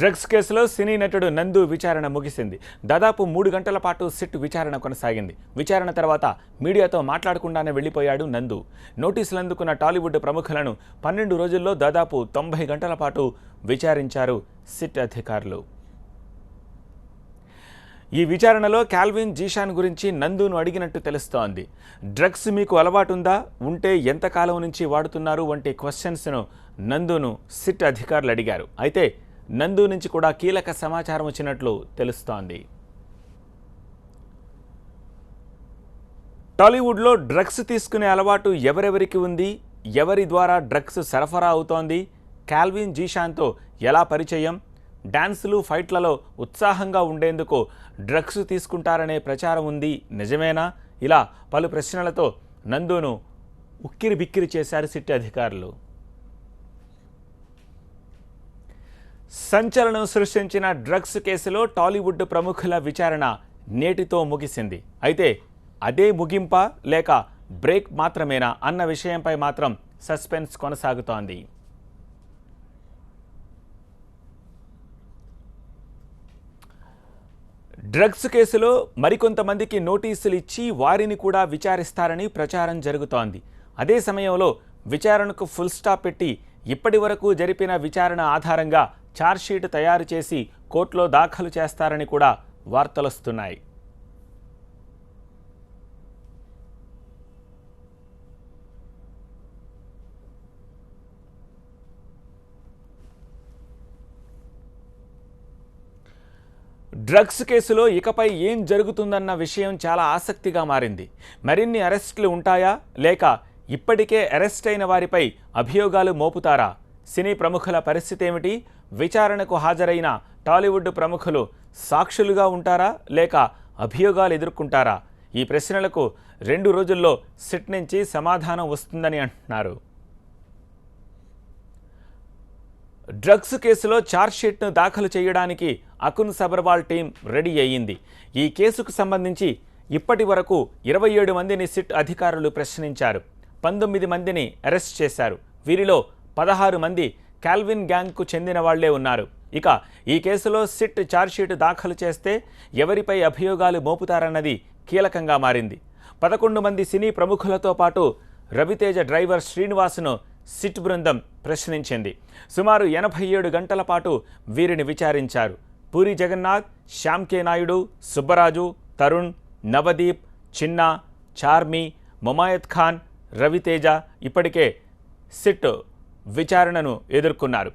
Drugs కేసులో సినీ నటుడు నందు విచారణ ముగిసింది. దాదాపు 3 గంటల పాటు సిట్ విచారణ కొనసాగింది. విచారణ తర్వాత మీడియాతో మాట్లాడకుండానే వెళ్లిపోయాడు నందు. నోటీసులు అందుకున్న టాలీవుడ్ ప్రముఖులను 12 రోజుల్లో దాదాపు 90 గంటల పాటు విచారించారు సిట్ అధికారులు. ఈ విచారణలో కాల్విన్ జీషాన్ గురించి నందును అడిగినట్టు తెలుస్తోంది. డ్రగ్స్ మీకు అలవాటుందా, ఉంటే ఎంతకాలం నుంచి వాడుతున్నారు వంటి క్వశ్చన్స్ను నందును సిట్ అధికారులు అడిగారు. అయితే నందు నుంచి కూడా కీలక సమాచారం వచ్చినట్లు తెలుస్తోంది. టాలీవుడ్లో డ్రగ్స్ తీసుకునే అలవాటు ఎవరెవరికి ఉంది, ఎవరి ద్వారా డ్రగ్స్ సరఫరా అవుతోంది, కాల్విన్ జీషాన్తో ఎలా పరిచయం, డాన్సులు ఫైట్లలో ఉత్సాహంగా ఉండేందుకు డ్రగ్స్ తీసుకుంటారనే ప్రచారం ఉంది, నిజమేనా? ఇలా పలు ప్రశ్నలతో నందును ఉక్కిరి బిక్కిరి చేశారు సిట్ అధికారులు. సంచలనం సృష్టించిన డ్రగ్స్ కేసులో టాలీవుడ్ ప్రముఖుల విచారణ నేటితో ముగిసింది. అయితే అదే ముగింపా లేక బ్రేక్ మాత్రమేనా అన్న విషయంపై మాత్రం సస్పెన్స్ కొనసాగుతోంది. డ్రగ్స్ కేసులో మరికొంతమందికి నోటీసులు ఇచ్చి వారిని కూడా విచారిస్తారని ప్రచారం జరుగుతోంది. అదే సమయంలో విచారణకు ఫుల్ స్టాప్ పెట్టి ఇప్పటి వరకు జరిపిన విచారణ ఆధారంగా ఛార్జ్షీట్ తయారు చేసి కోర్టులో దాఖలు చేస్తారని కూడా వార్తలొస్తున్నాయి. డ్రగ్స్ కేసులో ఇకపై ఏం జరుగుతుందన్న విషయం చాలా ఆసక్తిగా మారింది. మరిన్ని అరెస్టులు ఉంటాయా, లేక ఇప్పటికే అరెస్ట్ అయిన వారిపై అభియోగాలు మోపుతారా? సినీ ప్రముఖుల పరిస్థితి ఏమిటి? విచారణకు హాజరైన టాలీవుడ్ ప్రముఖులు సాక్షులుగా ఉంటారా, లేక అభియోగాలు ఎదుర్కొంటారా? ఈ ప్రశ్నలకు 2 రోజుల్లో సిట్ నుంచి సమాధానం వస్తుందని అంటున్నారు. డ్రగ్స్ కేసులో ఛార్జ్షీట్ను దాఖలు చేయడానికి అకున్ సబర్వాల్ టీం రెడీ అయ్యింది. ఈ కేసుకు సంబంధించి ఇప్పటి వరకు 27 మందిని సిట్ అధికారులు ప్రశ్నించారు. 19 మందిని అరెస్ట్ చేశారు. వీరిలో 16 మంది కాల్విన్ గ్యాంగ్కు చెందిన వాళ్లే ఉన్నారు. ఇక ఈ కేసులో సిట్ ఛార్జ్షీట్ దాఖలు చేస్తే ఎవరిపై అభియోగాలు మోపుతారన్నది కీలకంగా మారింది. 11 మంది సినీ ప్రముఖులతో పాటు రవితేజ డ్రైవర్ శ్రీనివాస్ను సిట్ బృందం ప్రశ్నించింది. సుమారు 87 గంటల పాటు వీరిని విచారించారు. పూరి జగన్నాథ్, శ్యామ్ కే నాయుడు, సుబ్బరాజు, తరుణ్, నవదీప్, చిన్నా, చార్మి, ముమాయత్ ఖాన్, రవితేజ ఇప్పటికే సిట్ విచారణను ఎదుర్కొన్నారు.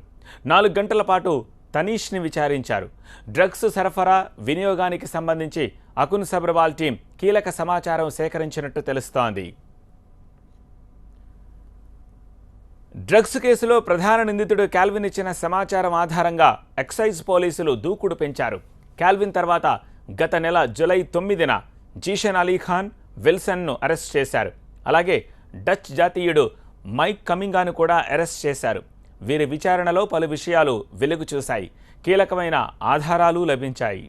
4 గంటల పాటు తనీష్ని విచారించారు. డ్రగ్స్ సరఫరా, వినియోగానికి సంబంధించి అకున్ సబర్వాల్ టీం కీలక సమాచారం సేకరించినట్టు తెలుస్తోంది. డ్రగ్స్ కేసులో ప్రధాన నిందితుడు కాల్విన్ ఇచ్చిన సమాచారం ఆధారంగా ఎక్సైజ్ పోలీసులు దూకుడు పెంచారు. కాల్విన్ తర్వాత గత నెల జూలై 9న జీషన్ అలీఖాన్, విల్సన్ను అరెస్ట్ చేశారు. అలాగే డచ్ జాతీయుడు మైక్ కమింగాను కూడా అరెస్ట్ చేశారు. వీరి విచారణలో పలు విషయాలు వెలుగు చూశాయి. కీలకమైన ఆధారాలు లభించాయి.